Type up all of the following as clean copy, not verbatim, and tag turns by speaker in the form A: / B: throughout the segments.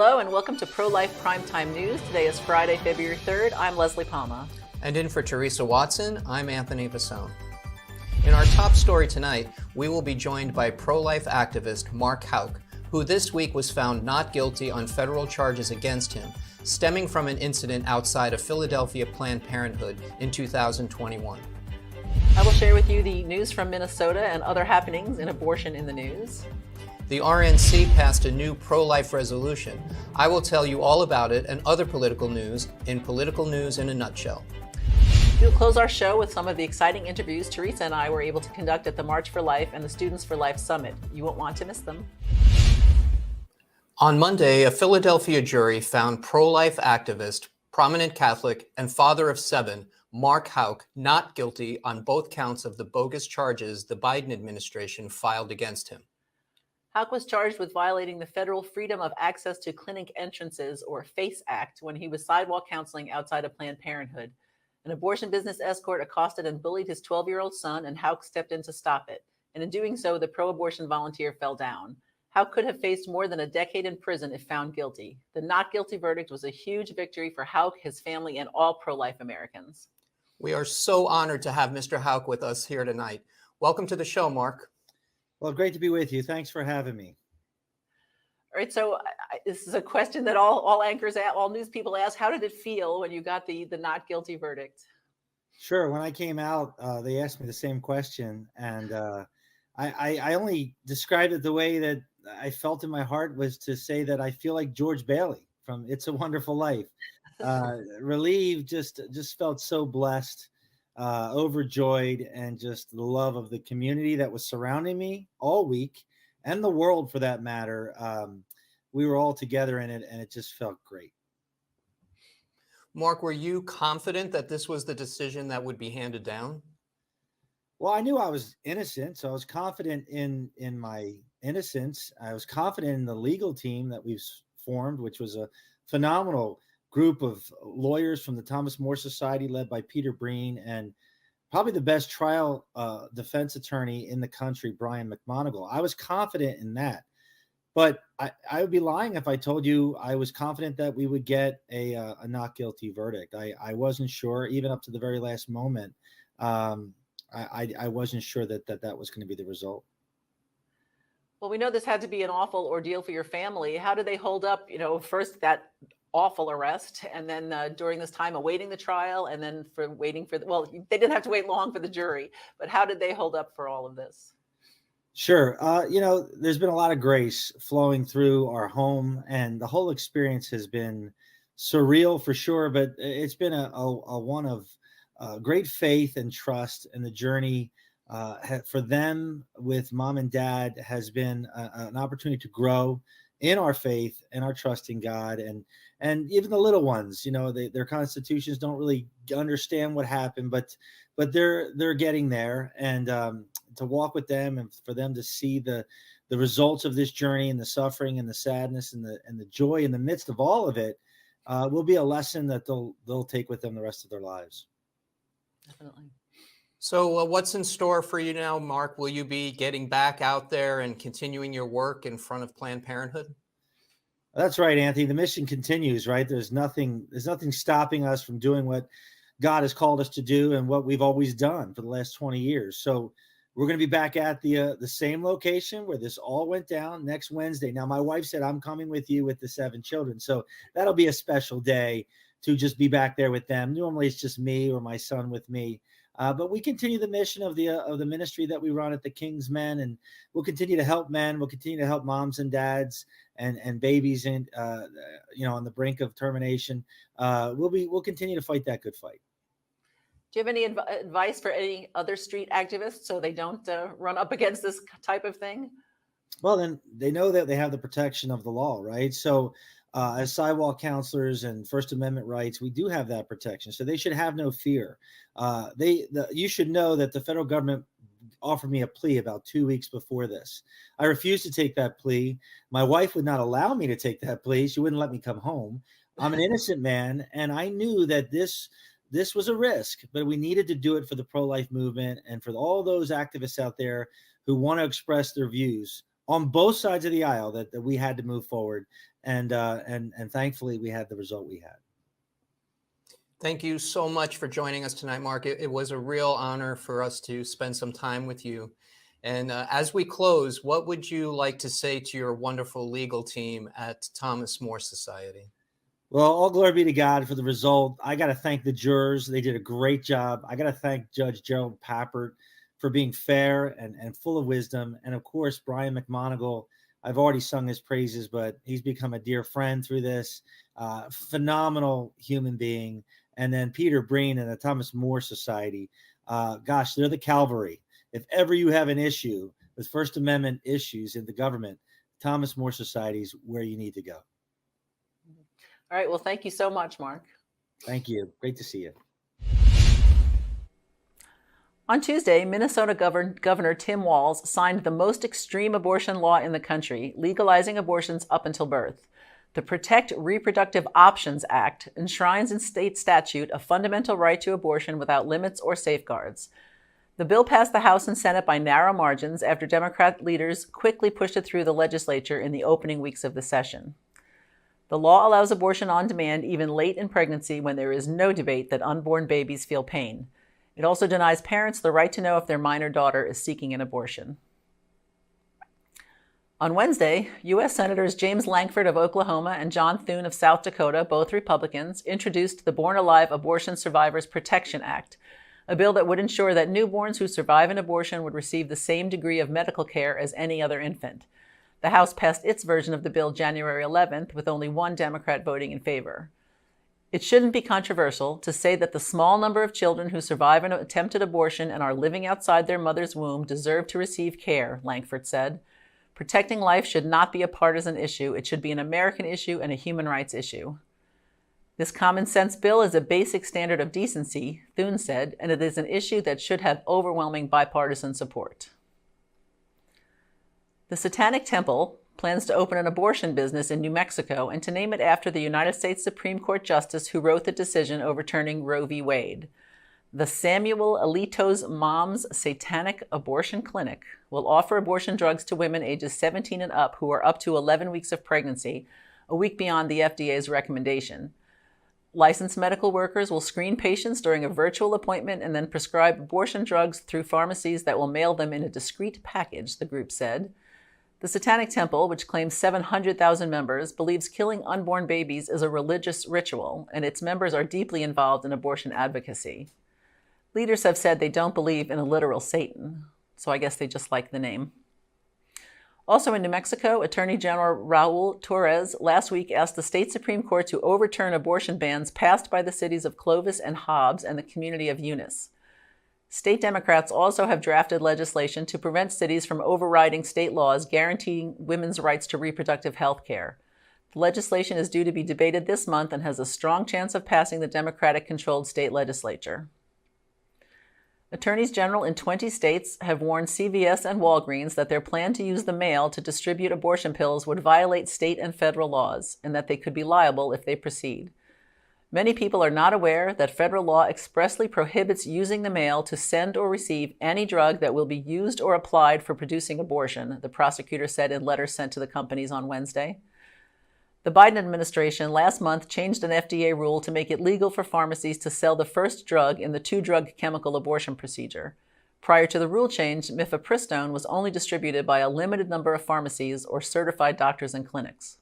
A: Hello and welcome to Pro-Life Primetime News. Today is Friday, February 3rd. I'm Leslie Palma.
B: And in for Teresa Watson, I'm Anthony Vasone. In our top story tonight, we will be joined by pro-life activist Mark Houck, who this week was found not guilty on federal charges against him, stemming from an incident outside of Philadelphia Planned Parenthood in 2021.
A: I will share with you the news from Minnesota and other happenings in abortion in the news.
B: The RNC passed a new pro-life resolution. I will tell you all about it and other political news in Political News in a Nutshell.
A: We'll close our show with some of the exciting interviews Teresa and I were able to conduct at the March for Life and the Students for Life Summit. You won't want to miss them.
B: On Monday, a Philadelphia jury found pro-life activist, prominent Catholic, and father of 7, Mark Houck, not guilty on both counts of the bogus charges the Biden administration filed against him.
A: Houck was charged with violating the Federal Freedom of Access to Clinic Entrances, or FACE Act, when he was sidewalk counseling outside of Planned Parenthood. An abortion business escort accosted and bullied his 12-year-old son, and Houck stepped in to stop it. And in doing so, the pro-abortion volunteer fell down. Houck could have faced more than a decade in prison if found guilty. The not guilty verdict was a huge victory for Houck, his family, and all pro-life Americans.
B: We are so honored to have Mr. Houck with us here tonight. Welcome to the show, Mark.
C: Well, great to be with you. Thanks for having me.
A: All right, so this is a question that all anchors, all news people ask. How did it feel when you got the not guilty verdict?
C: Sure. When I came out, they asked me the same question, and I only described it the way that I felt in my heart, was to say that I feel like George Bailey from It's a Wonderful Life. Relieved, just felt so blessed. Overjoyed, and just the love of the community that was surrounding me all week, and the world for that matter. We were all together in it, and it just felt great.
B: Mark, were you confident that this was the decision that would be handed down?
C: Well, I knew I was innocent, so I was confident in my innocence. I was confident in the legal team that we've formed, which was a phenomenal group of lawyers from the Thomas More Society, led by Peter Breen, and probably the best trial defense attorney in the country, Brian McMonigal. I was confident in that, but I would be lying if I told you I was confident that we would get a not guilty verdict. I wasn't sure, even up to the very last moment. I wasn't sure that was going to be the result.
A: Well, we know this had to be an awful ordeal for your family. How did they hold up? First that awful arrest, and then during this time awaiting the trial, and then for waiting for they didn't have to wait long for the jury, but how did they hold up for all of this?
C: Sure. There's been a lot of grace flowing through our home, and the whole experience has been surreal for sure, but it's been a one of great faith and trust, and the journey for them with mom and dad has been an opportunity to grow in our faith and our trust in God, and even the little ones, their constitutions don't really understand what happened, but they're getting there, and to walk with them and for them to see the results of this journey, and the suffering and the sadness and the joy in the midst of all of it will be a lesson that they'll take with them the rest of their lives.
A: Definitely.
B: So what's in store for you now, Mark? Will you be getting back out there and continuing your work in front of Planned Parenthood?
C: That's right, Anthony. The mission continues, right? There's nothing stopping us from doing what God has called us to do and what we've always done for the last 20 years. So we're going to be back at the same location where this all went down next Wednesday. Now, my wife said, I'm coming with you with the 7 children. So that'll be a special day to just be back there with them. Normally it's just me or my son with me. But we continue the mission of the ministry that we run at the King's Men, and we'll continue to help men. We'll continue to help moms and dads and babies, and on the brink of termination. We'll continue to fight that good fight.
A: Do you have any advice for any other street activists so they don't run up against this type of thing?
C: Well, then they know that they have the protection of the law, right? So as sidewalk counselors and First Amendment rights, we do have that protection. So they should have no fear. You should know that the federal government offered me a plea about 2 weeks before this. I refused to take that plea. My wife would not allow me to take that plea. She wouldn't let me come home. I'm an innocent man, and I knew that this was a risk, but we needed to do it for the pro-life movement and for all those activists out there who want to express their views on both sides of the aisle that we had to move forward, and thankfully we had the result we had.
B: Thank you so much for joining us tonight, Mark. It was a real honor for us to spend some time with you. And as we close, what would you like to say to your wonderful legal team at Thomas More Society?
C: Well, all glory be to God for the result. I got to thank the jurors. They did a great job. I got to thank Judge Gerald Pappert for being fair and full of wisdom. And of course, Brian McMonigal, I've already sung his praises, but he's become a dear friend through this. Phenomenal human being. And then Peter Breen and the Thomas More Society. Gosh, they're the cavalry. If ever you have an issue with First Amendment issues in the government, Thomas More Society is where you need to go.
A: All right. Well, thank you so much, Mark.
C: Thank you. Great to see you.
A: On Tuesday, Minnesota Governor Tim Walz signed the most extreme abortion law in the country, legalizing abortions up until birth. The Protect Reproductive Options Act enshrines in state statute a fundamental right to abortion without limits or safeguards. The bill passed the House and Senate by narrow margins after Democrat leaders quickly pushed it through the legislature in the opening weeks of the session. The law allows abortion on demand even late in pregnancy when there is no debate that unborn babies feel pain. It also denies parents the right to know if their minor daughter is seeking an abortion. On Wednesday, U.S. Senators James Lankford of Oklahoma and John Thune of South Dakota, both Republicans, introduced the Born Alive Abortion Survivors Protection Act, a bill that would ensure that newborns who survive an abortion would receive the same degree of medical care as any other infant. The House passed its version of the bill January 11th, with only one Democrat voting in favor. It shouldn't be controversial to say that the small number of children who survive an attempted abortion and are living outside their mother's womb deserve to receive care, Lankford said. Protecting life should not be a partisan issue. It should be an American issue and a human rights issue. This common sense bill is a basic standard of decency, Thune said, and it is an issue that should have overwhelming bipartisan support. The Satanic Temple plans to open an abortion business in New Mexico and to name it after the United States Supreme Court Justice who wrote the decision overturning Roe v. Wade. The Samuel Alito's Mom's Satanic Abortion Clinic will offer abortion drugs to women ages 17 and up who are up to 11 weeks of pregnancy, a week beyond the FDA's recommendation. Licensed medical workers will screen patients during a virtual appointment and then prescribe abortion drugs through pharmacies that will mail them in a discreet package, the group said. The Satanic Temple, which claims 700,000 members, believes killing unborn babies is a religious ritual, and its members are deeply involved in abortion advocacy. Leaders have said they don't believe in a literal Satan, so I guess they just like the name. Also in New Mexico, Attorney General Raul Torres last week asked the state Supreme Court to overturn abortion bans passed by the cities of Clovis and Hobbs and the community of Eunice. State Democrats also have drafted legislation to prevent cities from overriding state laws guaranteeing women's rights to reproductive health care. The legislation is due to be debated this month and has a strong chance of passing the Democratic-controlled state legislature. Attorneys general in 20 states have warned CVS and Walgreens that their plan to use the mail to distribute abortion pills would violate state and federal laws, and that they could be liable if they proceed. Many people are not aware that federal law expressly prohibits using the mail to send or receive any drug that will be used or applied for producing abortion, the prosecutor said in letters sent to the companies on Wednesday. The Biden administration last month changed an FDA rule to make it legal for pharmacies to sell the first drug in the two-drug chemical abortion procedure. Prior to the rule change, mifepristone was only distributed by a limited number of pharmacies or certified doctors and clinics.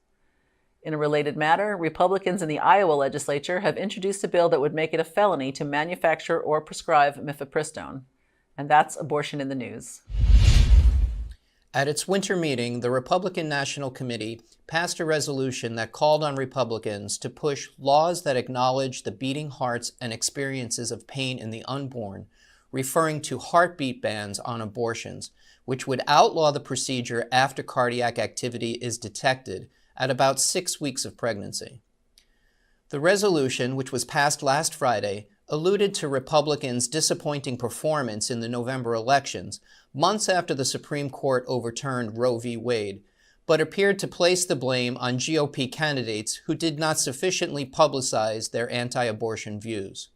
A: In a related matter, Republicans in the Iowa legislature have introduced a bill that would make it a felony to manufacture or prescribe mifepristone. And that's abortion in the news.
B: At its winter meeting, the Republican National Committee passed a resolution that called on Republicans to push laws that acknowledge the beating hearts and experiences of pain in the unborn, referring to heartbeat bans on abortions, which would outlaw the procedure after cardiac activity is detected at about 6 weeks of pregnancy. The resolution, which was passed last Friday, alluded to Republicans' disappointing performance in the November elections, months after the Supreme Court overturned Roe v. Wade, but appeared to place the blame on GOP candidates who did not sufficiently publicize their anti-abortion views.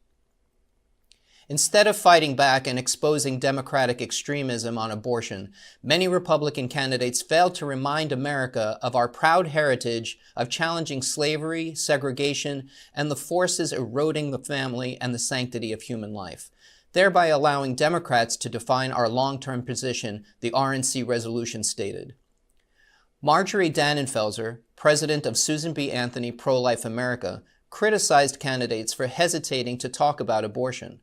B: Instead of fighting back and exposing Democratic extremism on abortion, many Republican candidates failed to remind America of our proud heritage of challenging slavery, segregation, and the forces eroding the family and the sanctity of human life, thereby allowing Democrats to define our long-term position, the RNC resolution stated. Marjorie D, president of Susan B. Anthony Pro-Life America, criticized candidates for hesitating to talk about abortion.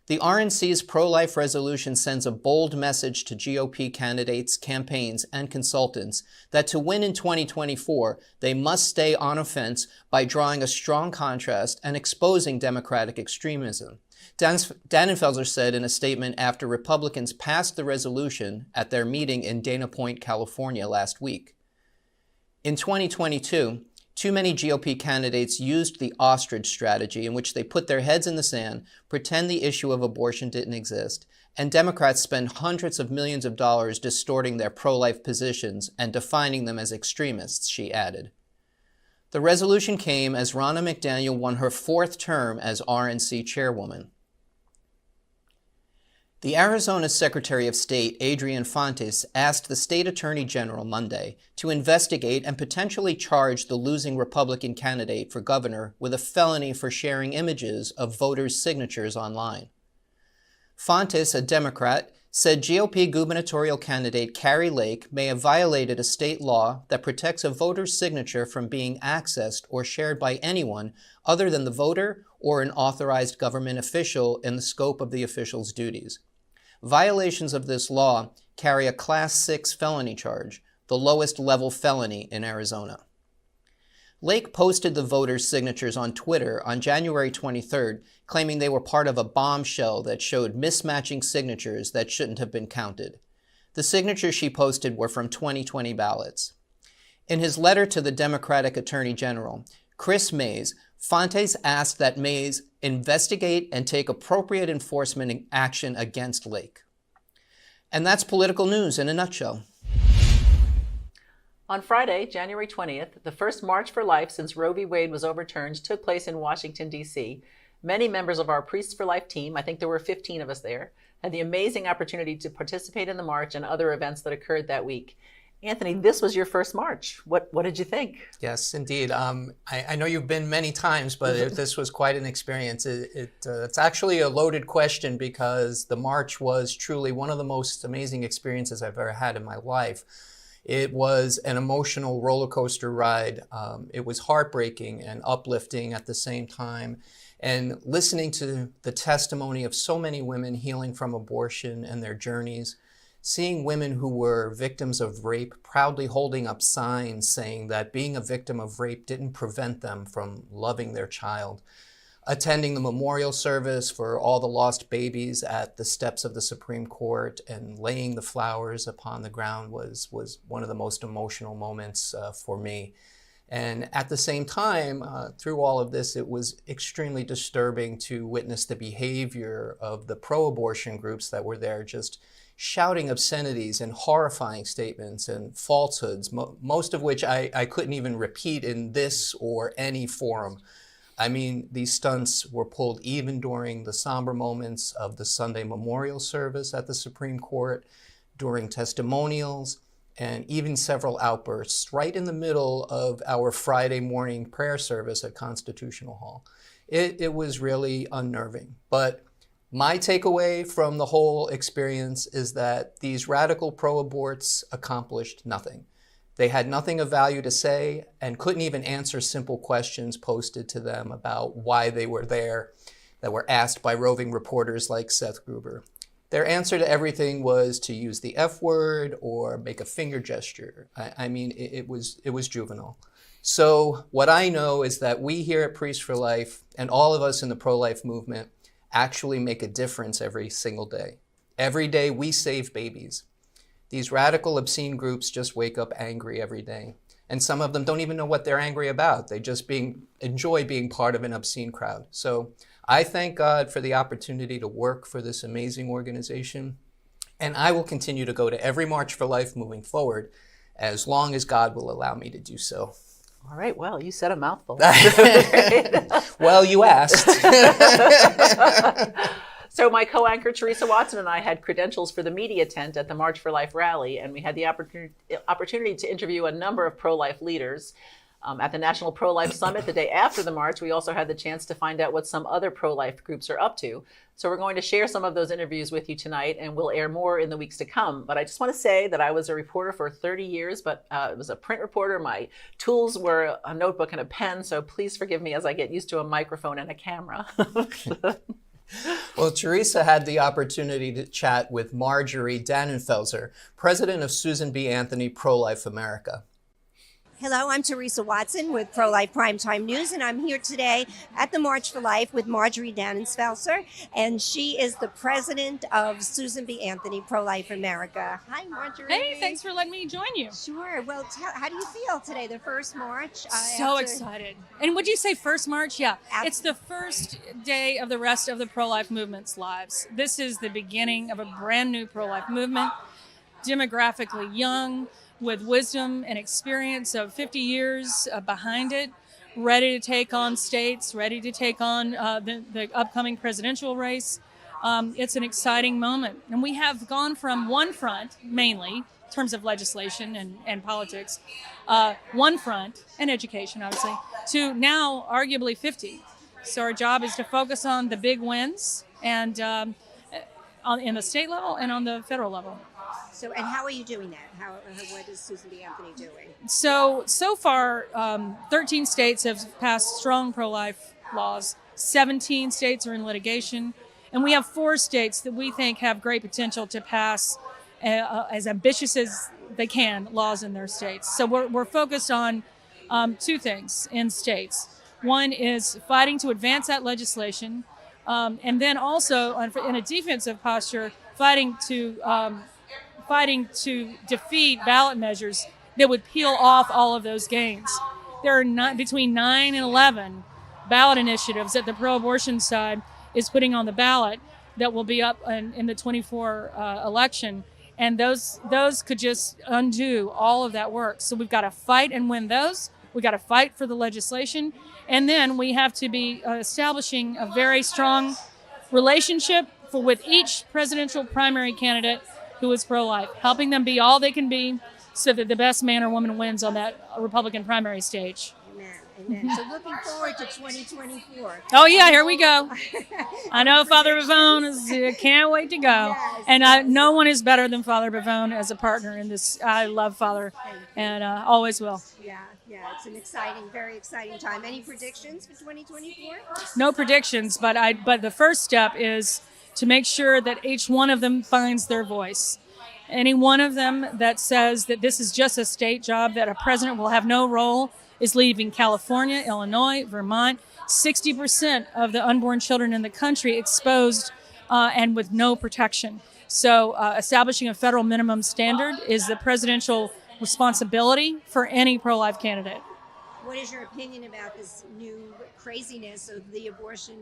B: The RNC's pro-life resolution sends a bold message to GOP candidates, campaigns, and consultants that to win in 2024, they must stay on offense by drawing a strong contrast and exposing Democratic extremism. Dannenfelser said in a statement after Republicans passed the resolution at their meeting in Dana Point, California last week. In 2022, too many GOP candidates used the ostrich strategy in which they put their heads in the sand, pretend the issue of abortion didn't exist, and Democrats spend hundreds of millions of dollars distorting their pro-life positions and defining them as extremists, she added. The resolution came as Ronna McDaniel won her 4th term as RNC chairwoman. The Arizona Secretary of State, Adrian Fontes, asked the state attorney general Monday to investigate and potentially charge the losing Republican candidate for governor with a felony for sharing images of voters' signatures online. Fontes, a Democrat, said GOP gubernatorial candidate Kari Lake may have violated a state law that protects a voter's signature from being accessed or shared by anyone other than the voter or an authorized government official in the scope of the official's duties. Violations of this law carry a Class 6 felony charge, the lowest level felony in Arizona. Lake posted the voters' signatures on Twitter on January 23rd, claiming they were part of a bombshell that showed mismatching signatures that shouldn't have been counted. The signatures she posted were from 2020 ballots. In his letter to the Democratic Attorney General, Chris Mays, Fontes asked that Mays investigate and take appropriate enforcement action against Lake. And that's political news in a nutshell.
A: On Friday, January 20th, the first March for Life since Roe v. Wade was overturned took place in Washington, D.C. Many members of our Priests for Life team, I think there were 15 of us there, had the amazing opportunity to participate in the march and other events that occurred that week. Anthony, this was your first march. What did you think?
B: Yes, indeed. I know you've been many times, but this was quite an experience. It's actually a loaded question because the march was truly one of the most amazing experiences I've ever had in my life. It was an emotional roller coaster ride. It was heartbreaking and uplifting at the same time. And listening to the testimony of so many women healing from abortion and their journeys, seeing women who were victims of rape proudly holding up signs saying that being a victim of rape didn't prevent them from loving their child, attending the memorial service for all the lost babies at the steps of the Supreme Court and laying the flowers upon the ground was one of the most emotional moments for me. And at the same time, through all of this, it was extremely disturbing to witness the behavior of the pro-abortion groups that were there, just shouting obscenities and horrifying statements and falsehoods, most of which I couldn't even repeat in this or any forum. I mean, these stunts were pulled even during the somber moments of the Sunday memorial service at the Supreme Court, during testimonials, and even several outbursts right in the middle of our Friday morning prayer service at Constitutional Hall. It was really unnerving. But my takeaway from the whole experience is that these radical pro-aborts accomplished nothing. They had nothing of value to say and couldn't even answer simple questions posted to them about why they were there that were asked by roving reporters like Seth Gruber. Their answer to everything was to use the F word or make a finger gesture. I mean, it was juvenile. So what I know is that we here at Priests for Life and all of us in the pro-life movement actually make a difference every single day. Every day we save babies. These radical, obscene groups just wake up angry every day. And some of them don't even know what they're angry about. They just enjoy being part of an obscene crowd. So I thank God for the opportunity to work for this amazing organization. And I will continue to go to every March for Life moving forward as long as God will allow me to do so.
A: All right, well, you said a mouthful.
B: Well, you asked.
A: So my co-anchor Teresa Watson and I had credentials for the media tent at the March for Life rally, and we had the opportunity to interview a number of pro-life leaders. At the National Pro-Life Summit the day after the march, we also had the chance to find out what some other pro-life groups are up to. So we're going to share some of those interviews with you tonight, and we'll air more in the weeks to come. But I just want to say that I was a reporter for 30 years, but it was a print reporter. My tools were a notebook and a pen, so please forgive me as I get used to a microphone and a camera.
B: Well, Teresa had the opportunity to chat with Marjorie D, president of Susan B. Anthony Pro-Life America.
D: Hello, I'm Teresa Watson with Prolife Primetime News, and I'm here today at the March for Life with Marjorie D, and she is the president of Susan B. Anthony Pro-Life America. Hi, Marjorie.
E: Hey, thanks for letting me join you.
D: Sure. Well, how do you feel today, the first march?
E: So excited. And would you say first march? Yeah. It's the first day of the rest of the pro-life movement's lives. This is the beginning of a brand new pro-life movement, demographically young, with wisdom and experience of 50 years behind it, ready to take on states, ready to take on the upcoming presidential race. It's an exciting moment. And we have gone from one front, mainly, in terms of legislation and politics, one front, and education, obviously, to now arguably 50. So our job is to focus on the big wins and in the state level and on the federal level.
D: So, and how are you doing that? What is Susan B. Anthony doing?
E: So far, 13 states have passed strong pro-life laws. 17 states are in litigation. And we have 4 states that we think have great potential to pass as ambitious as they can laws in their states. So we're focused on 2 things in states. One is fighting to advance that legislation. And then also, in a defensive posture, fighting to defeat ballot measures that would peel off all of those gains. There are between 9 and 11 ballot initiatives that the pro-abortion side is putting on the ballot that will be up in the 24 election. And those could just undo all of that work. So we've got to fight and win those. We've got to fight for the legislation. And then we have to be establishing a very strong relationship with each presidential primary candidate who is pro-life, helping them be all they can be so that the best man or woman wins on that Republican primary stage.
D: Amen. So looking forward to 2024.
E: Oh, yeah, here we go. I know Father Bavone can't wait to go.
D: Yes,
E: and no one is better than Father Bavone as a partner in this. I love Father and always will.
D: Yeah, it's an very exciting time. Any predictions for 2024?
E: No predictions, but the first step is to make sure that each one of them finds their voice. Any one of them that says that this is just a state job, that a president will have no role, is leaving California, Illinois, Vermont. 60% of the unborn children in the country exposed and with no protection. So establishing a federal minimum standard is the presidential responsibility for any pro-life candidate.
D: What is your opinion about this new craziness of the abortion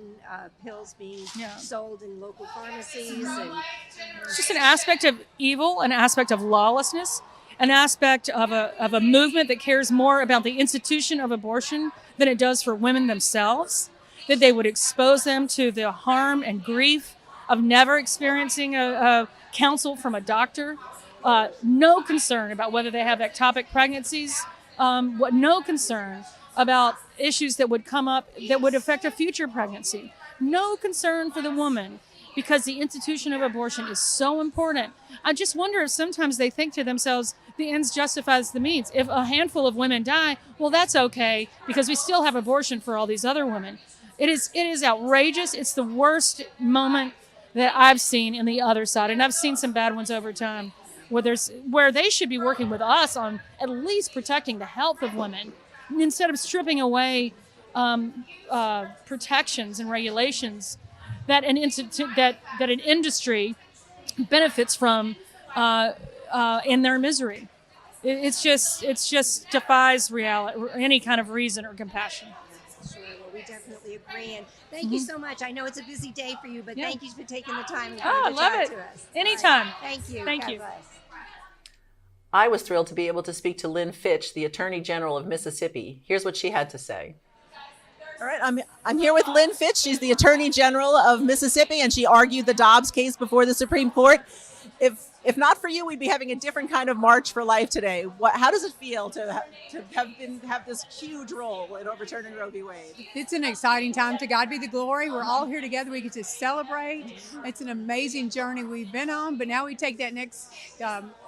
D: pills being sold in local pharmacies?
E: It's just an aspect of evil, an aspect of lawlessness, an aspect of a movement that cares more about the institution of abortion than it does for women themselves, that they would expose them to the harm and grief of never experiencing a counsel from a doctor, no concern about whether they have ectopic pregnancies, no concern about issues that would come up that would affect a future pregnancy. No concern for the woman, because the institution of abortion is so important. I just wonder if sometimes they think to themselves, the ends justifies the means. If a handful of women die, well, that's okay, because we still have abortion for all these other women. It is outrageous. It's the worst moment that I've seen in the other side, and I've seen some bad ones over time, where they should be working with us on at least protecting the health of women, instead of stripping away protections and regulations that an industry benefits from in their misery. It's just defies reality, any kind of reason or compassion.
D: Sure, well, we definitely agree. And thank you so much. I know it's a busy day for you, but thank you for taking the time and coming to talk to us.
E: Anytime.
D: Right. Thank you.
E: Thank
D: God
E: you.
D: bless.
A: I was thrilled to be able to speak to Lynn Fitch, the Attorney General of Mississippi. Here's what she had to say. All right, I'm here with Lynn Fitch. She's the Attorney General of Mississippi, and she argued the Dobbs case before the Supreme Court. If not for you, we'd be having a different kind of march for life today. How does it feel to have this huge role in overturning Roe v. Wade?
F: It's an exciting time. To God be the glory. We're all here together. We get to celebrate. It's an amazing journey we've been on, but now we take that next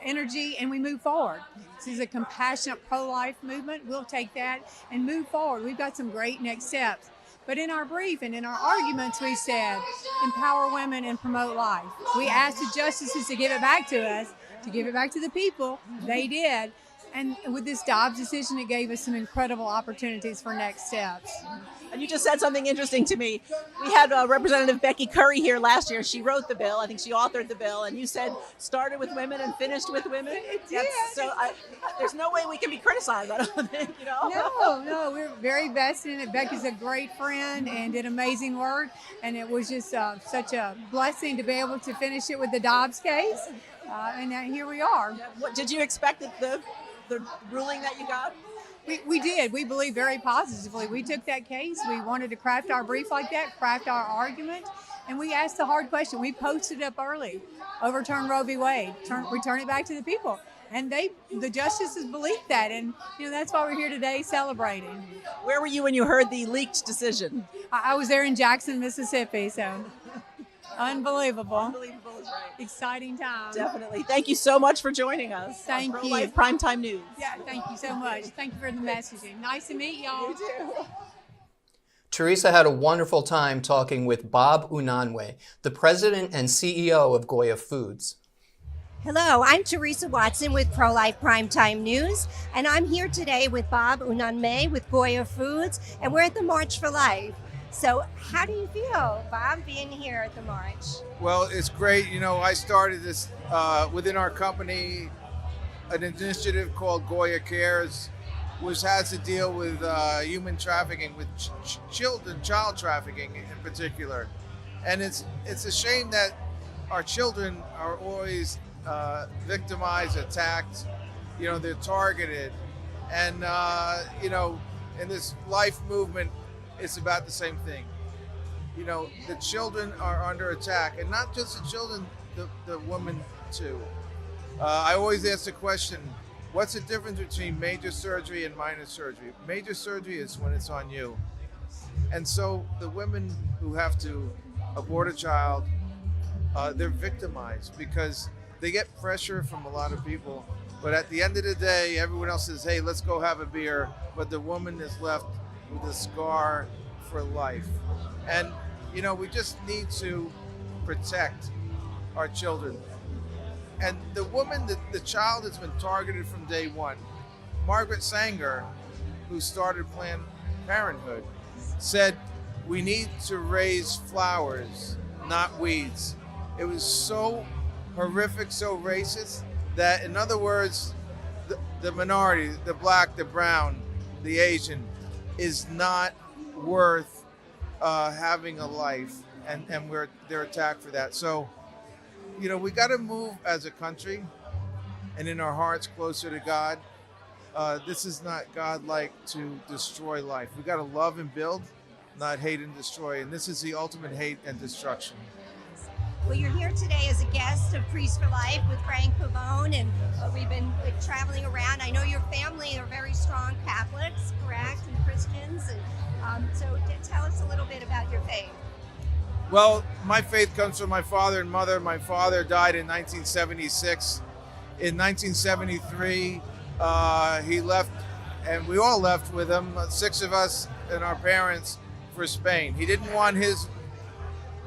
F: energy and we move forward. This is a compassionate pro-life movement. We'll take that and move forward. We've got some great next steps. But in our brief and in our arguments, we said, empower women and promote life. We asked the justices to give it back to us, to give it back to the people. They did. And with this Dobbs decision, it gave us some incredible opportunities for next steps.
A: And you just said something interesting to me. We had Representative Becky Curry here last year. She wrote the bill. I think she authored the bill. And you said started with women and finished with women.
F: It did.
A: So there's no way we can be criticized, I don't think, you know?
F: No, we're very vested in it. Becky's a great friend and did amazing work. And it was just such a blessing to be able to finish it with the Dobbs case. And here we are.
A: What did you expect the ruling that you got?
F: We did. We believe very positively. We took that case. We wanted to craft our brief like that, craft our argument, and we asked the hard question. We posted up early, overturn Roe v. Wade, return it back to the people. And the justices believed that, and that's why we're here today celebrating.
A: Where were you when you heard the leaked decision?
F: I was there in Jackson, Mississippi, so unbelievable.
A: Unbelievable is right.
F: Exciting time.
A: Definitely. Thank you so much for joining us.
F: Thank you.
A: Prolife Primetime News.
F: Yeah, thank you so much. Thank you for the messaging. Nice to meet y'all.
A: You too.
B: Teresa had a wonderful time talking with Bob Unanue, the president and CEO of Goya Foods.
D: Hello, I'm Teresa Watson with Prolife Primetime News, and I'm here today with Bob Unanue with Goya Foods, and we're at the March for Life. So how do you feel, Bob, being here at the march?
G: Well, it's great. I started this within our company, an initiative called Goya Cares, which has to deal with human trafficking, with child trafficking in particular. And it's a shame that our children are always victimized, attacked. They're targeted. And, in this life movement, it's about the same thing. The children are under attack, and not just the children, the women too. I always ask the question, what's the difference between major surgery and minor surgery? Major surgery is when it's on you. And so the women who have to abort a child, they're victimized because they get pressure from a lot of people. But at the end of the day, everyone else says, hey, let's go have a beer. But the woman is left with a scar for life. And, we just need to protect our children. And the woman, the child has been targeted from day one. Margaret Sanger, who started Planned Parenthood, said, we need to raise flowers, not weeds. It was so horrific, so racist, that in other words, the minority, the black, the brown, the Asian, is not worth having a life, and they're attacked for that. So, we got to move as a country and in our hearts closer to God. This is not God-like to destroy life. We got to love and build, not hate and destroy. And this is the ultimate hate and destruction.
D: Well, you're here today as a guest of Priests for Life with Frank Pavone, and we've been traveling around. I know your family are very strong Catholics, correct, and Christians, and so tell us a little bit about your faith.
G: Well, my faith comes from my father and mother. My father died in 1976. In 1973, he left, and we all left with him, 6 of us and our parents, for Spain. He didn't want his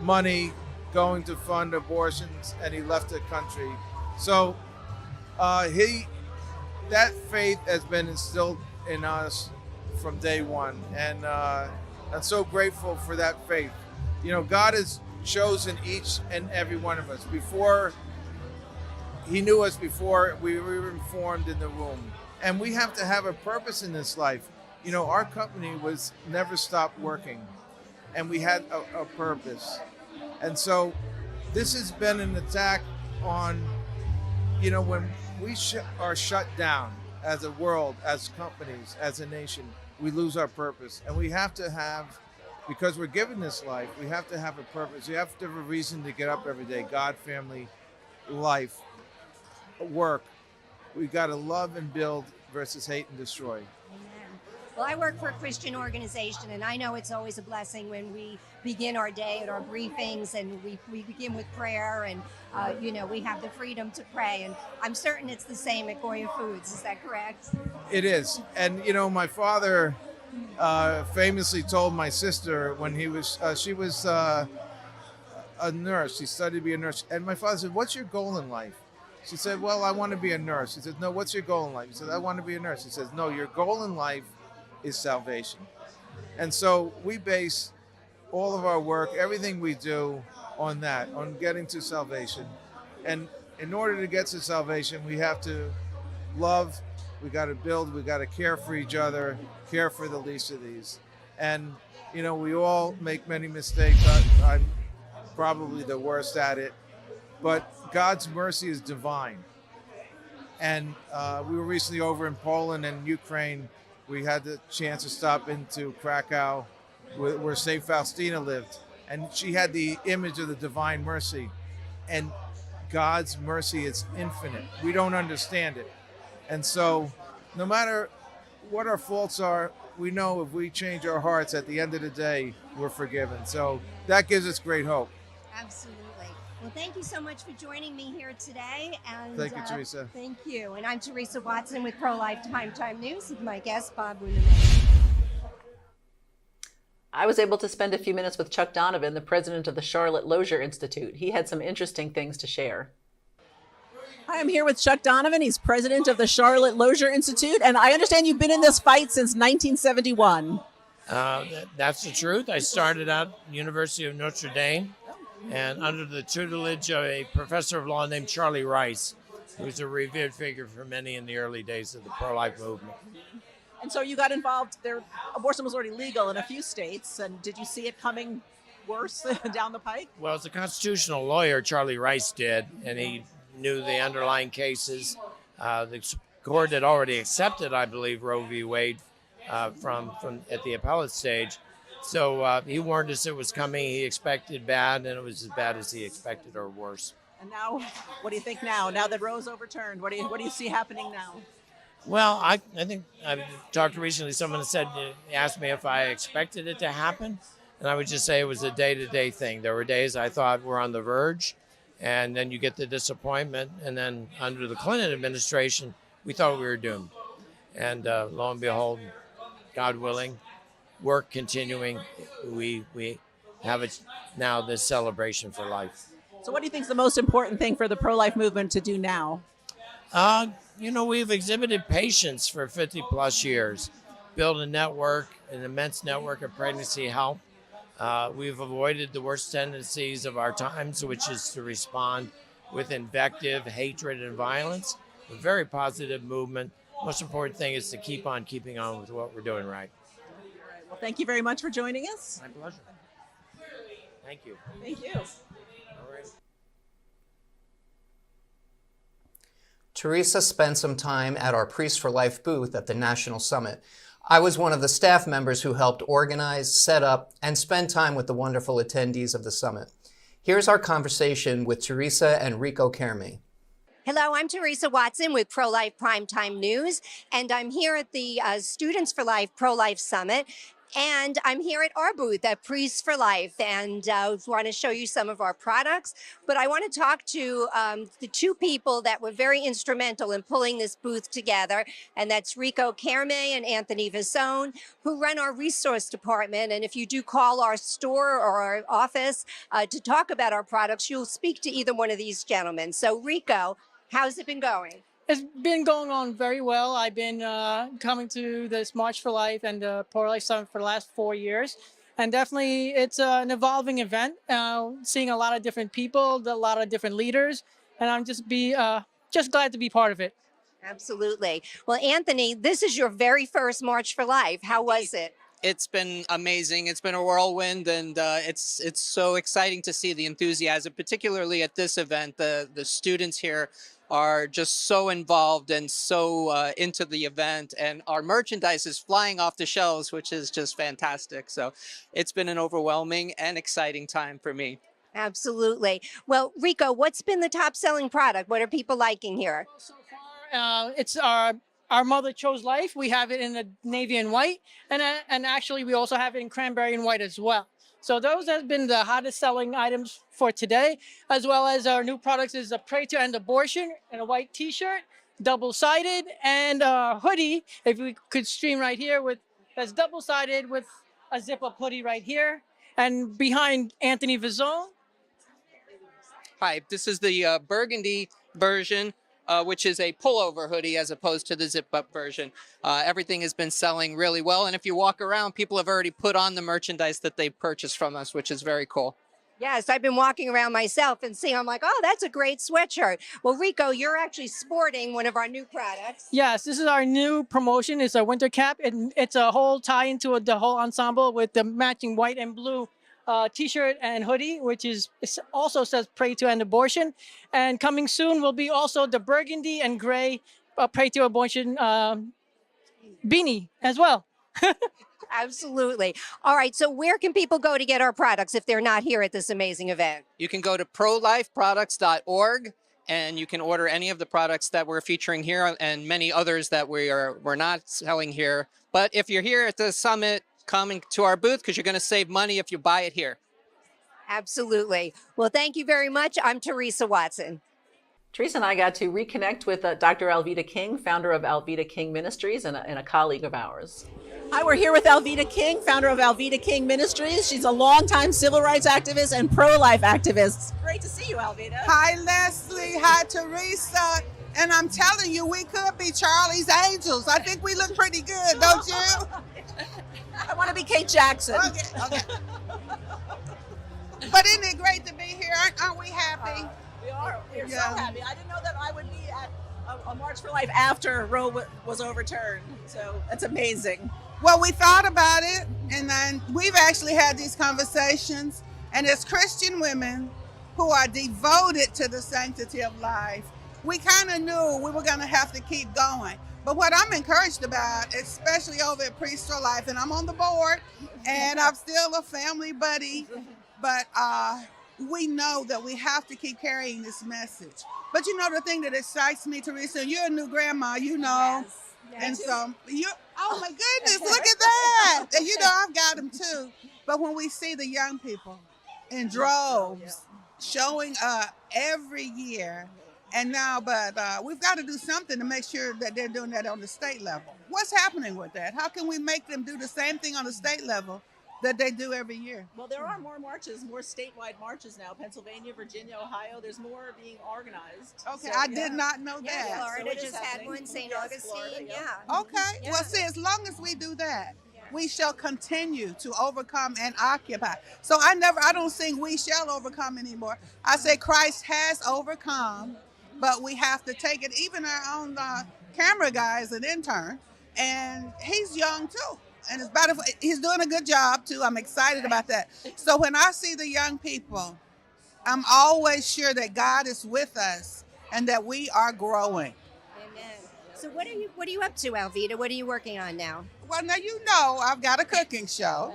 G: money going to fund abortions, and he left the country. So that faith has been instilled in us from day one, and I'm so grateful for that faith. God has chosen each and every one of us. Before he knew us, before we were formed in the womb, and we have to have a purpose in this life. Our company was never stopped working, and we had a purpose. And so this has been an attack on, when we are shut down as a world, as companies, as a nation, we lose our purpose. And we have to have, because we're given this life, we have to have a purpose. We have to have a reason to get up every day. God, family, life, work. We got to love and build versus hate and destroy.
D: Amen. Well, I work for a Christian organization, and I know it's always a blessing when we begin our day at our briefings, and we begin with prayer, and we have the freedom to pray. And I'm certain it's the same at Goya Foods. Is that correct?
G: It is. And, my father famously told my sister when she was a nurse. She studied to be a nurse. And my father said, "What's your goal in life?" She said, "Well, I want to be a nurse." He said, "No, what's your goal in life?" He said, "I want to be a nurse." He says, "No, your goal in life is salvation." And so we base all of our work, everything we do on that, on getting to salvation. And in order to get to salvation, we have to love, we got to build, we got to care for each other, care for the least of these. And, we all make many mistakes. I'm probably the worst at it. But God's mercy is divine. And we were recently over in Poland and Ukraine. We had the chance to stop into Krakow, where St. Faustina lived. And she had the image of the divine mercy. And God's mercy is infinite. We don't understand it. And so no matter what our faults are, we know if we change our hearts at the end of the day, we're forgiven. So that gives us great hope.
D: Absolutely. Well, thank you so much for joining me here today. And
G: Thank you, Teresa.
D: Thank you. And I'm Teresa Watson with Pro-Life Primetime News with my guest, Bob Unanue.
A: I was able to spend a few minutes with Chuck Donovan, the president of the Charlotte Lozier Institute. He had some interesting things to share.
H: Hi, I'm here with Chuck Donovan. He's president of the Charlotte Lozier Institute. And I understand you've been in this fight since 1971.
I: That's the truth. I started out at the University of Notre Dame, and under the tutelage of a professor of law named Charlie Rice, who was a revered figure for many in the early days of the pro-life movement.
H: And so you got involved there. Abortion was already legal in a few states. And did you see it coming worse down the pike?
I: Well, as a constitutional lawyer, Charlie Rice did, and he knew the underlying cases. The court had already accepted, I believe, Roe v. Wade from at the appellate stage. So he warned us it was coming. He expected bad, and it was as bad as he expected or worse.
H: And now, what do you think now? Now that Roe's overturned, what do you see happening now?
I: Well, I think I talked recently. Someone asked me if I expected it to happen, and I would just say it was a day-to-day thing. There were days I thought we're on the verge, and then you get the disappointment. And then under the Clinton administration, we thought we were doomed. And lo and behold, God willing, work continuing, we have it now, this celebration for life.
H: So what do you think is the most important thing for the pro-life movement to do now?
I: We've exhibited patience for 50 plus years, built a network, an immense network of pregnancy help. We've avoided the worst tendencies of our times, which is to respond with invective, hatred, and violence. A very positive movement. Most important thing is to keep on keeping on with what we're doing right.
H: Well, thank you very much for joining us.
I: My pleasure. Thank you.
H: Thank you.
I: All right.
B: Teresa spent some time at our Priests for Life booth at the National Summit. I was one of the staff members who helped organize, set up, and spend time with the wonderful attendees of the summit. Here's our conversation with Teresa and Rico Kerme.
D: Hello, I'm Teresa Watson with Pro-Life Primetime News, and I'm here at the Students for Life Pro-Life Summit. And I'm here at our booth at Priests for Life, and want to show you some of our products. But I want to talk to the two people that were very instrumental in pulling this booth together, and that's Rico Kerme and Anthony Visone, who run our resource department. And if you do call our store or our office to talk about our products, you'll speak to either one of these gentlemen. So Rico, how's it been going?
J: It's been going on very well. I've been coming to this March for Life and the Prolife Summit for the last 4 years. And definitely it's an evolving event, seeing a lot of different people, a lot of different leaders. And I'm just glad to be part of it.
D: Absolutely. Well, Anthony, this is your very first March for Life. How was it?
K: It's been amazing. It's been a whirlwind, and it's so exciting to see the enthusiasm, particularly at this event. The students here are just so involved and so into the event, and our merchandise is flying off the shelves, which is just fantastic. So it's been an overwhelming and exciting time for me.
D: Absolutely. Well, Rico, what's been the top selling product? What are people liking here?
J: So far, it's our Mother Chose Life. We have it in the navy and white, and actually we also have it in cranberry and white as well. So those have been the hottest selling items for today, as well as our new products is a Pray to End Abortion and a white T-shirt, double-sided, and a hoodie. If we could stream right here that's double-sided with a zip-up hoodie right here, and behind Anthony Vizon.
K: Hi, this is the burgundy version, which is a pullover hoodie as opposed to the zip-up version. Everything has been selling really well, and if you walk around, people have already put on the merchandise that they purchased from us, which is very cool.
D: Yes, I've been walking around myself and seeing, I'm like, oh, that's a great sweatshirt. Well, Rico, you're actually sporting one of our new products.
J: Yes, this is our new promotion. It's a winter cap, and it's a whole tie into the whole ensemble with the matching white and blue T-shirt and hoodie, which also says Pray to End Abortion. And coming soon will be also the burgundy and gray Pray to Abortion beanie as well.
D: Absolutely. All right. So where can people go to get our products if they're not here at this amazing event?
K: You can go to prolifeproducts.org, and you can order any of the products that we're featuring here and many others that we're not selling here. But if you're here at the summit, come to our booth because you're going to save money if you buy it here.
D: Absolutely. Well, thank you very much. I'm Teresa Watson.
A: Teresa and I got to reconnect with Dr. Alveda King, founder of Alveda King Ministries and a colleague of ours.
H: Hi, we're here with Alveda King, founder of Alveda King Ministries. She's a longtime civil rights activist and pro-life activist. Great to see you, Alveda.
L: Hi, Leslie. Hi, Teresa. And I'm telling you, we could be Charlie's Angels. I think we look pretty good, don't you?
H: I want to be Kate Jackson.
L: Okay. But isn't it great to be here? Aren't we happy?
H: We are. We're so happy. I didn't know that I would be at a March for Life after Roe was overturned. So that's amazing.
L: Well, we thought about it, and then we've actually had these conversations. And as Christian women who are devoted to the sanctity of life, we kind of knew we were going to have to keep going. But what I'm encouraged about, especially over at Priest for Life, and I'm on the board, and I'm still a family buddy, but we know that we have to keep carrying this message. But you know the thing that excites me, Teresa, you're a new grandma, you know, and so oh my goodness, look at that. And you know, I've got them too. But when we see the young people in droves showing up every year, and now, we've got to do something to make sure that they're doing that on the state level. What's happening with that? How can we make them do the same thing on the state level that they do every year?
H: Well, there are more marches, more statewide marches now. Pennsylvania, Virginia, Ohio, there's more being organized.
L: Okay, so, I did not know that.
D: Yeah, Florida just had one, St. Augustine,
L: Florida, Okay, well, see, as long as we do that, we shall continue to overcome and occupy. So I don't sing we shall overcome anymore. I say Christ has overcome, but we have to take it. Even our own camera guy is an intern, and he's young too. And he's doing a good job too. I'm excited about that. So when I see the young people, I'm always sure that God is with us and that we are growing.
D: Amen. So what are you up to, Alveda? What are you working on now?
L: Well, now you know I've got a cooking show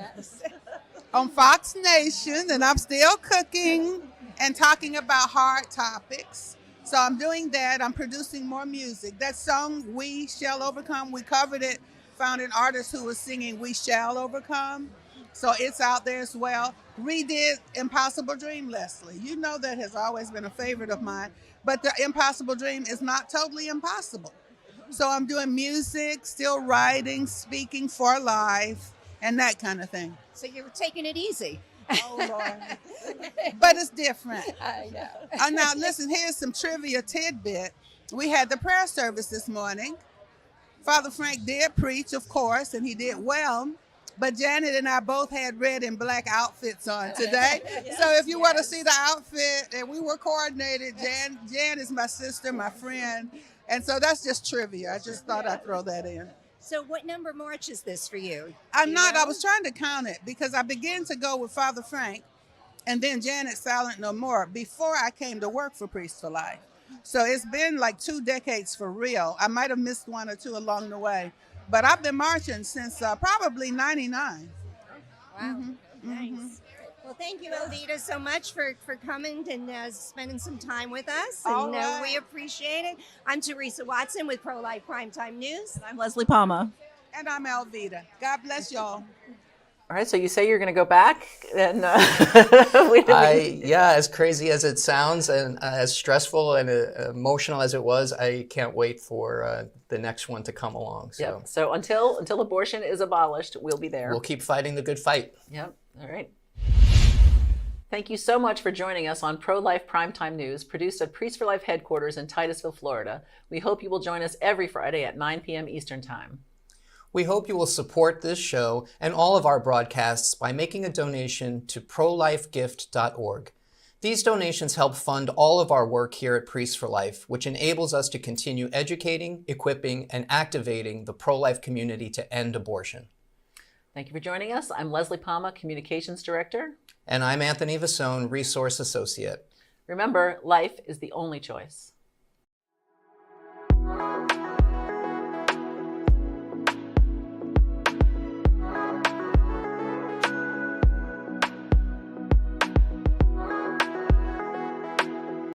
L: on Fox Nation, and I'm still cooking and talking about hard topics. So I'm doing that. I'm producing more music. That song, We Shall Overcome, we covered it, found an artist who was singing We Shall Overcome. So it's out there as well. Redid Impossible Dream, Leslie. You know that has always been a favorite of mine. But the Impossible Dream is not totally impossible. So I'm doing music, still writing, speaking for life, and that kind of thing.
D: So you're taking it easy.
L: Oh, Lord. But it's different.
D: I know.
L: Now, listen, here's some trivia tidbit. We had the prayer service this morning. Father Frank did preach, of course, and he did well. But Janet and I both had red and black outfits on today. So if you want to see the outfit, and we were coordinated. Jan is my sister, my friend. And so that's just trivia. I just thought I'd throw that in.
D: So what number march is this for you?
L: I was trying to count it because I began to go with Father Frank and then Janet Silent No More before I came to work for Priest for Life. So it's been like 2 decades for real. I might have missed 1 or 2 along the way, but I've been marching since probably 99.
D: Wow. Nice. Well, thank you, Elvita, so much for coming and spending some time with us.
L: All
D: And
L: right.
D: we appreciate it. I'm Teresa Watson with Pro-Life Primetime News.
H: I'm Leslie Palma.
L: And I'm Elvita. God bless y'all.
A: All right, so you say you're going to go back, and
B: Yeah, as crazy as it sounds, and as stressful and emotional as it was, I can't wait for the next one to come along. So
A: Yep. So until abortion is abolished, we'll be there.
B: we'll keep fighting the good fight.
A: Yep. All right. Thank you so much for joining us on Pro-Life Primetime News, produced at Priests for Life headquarters in Titusville, Florida. We hope you will join us every Friday at 9 p.m. Eastern Time.
B: We hope you will support this show and all of our broadcasts by making a donation to prolifegift.org. These donations help fund all of our work here at Priests for Life, which enables us to continue educating, equipping, and activating the pro-life community to end abortion.
A: Thank you for joining us. I'm Leslie Palma, Communications Director.
B: And I'm Anthony Vasone, Resource Associate.
A: Remember, life is the only choice.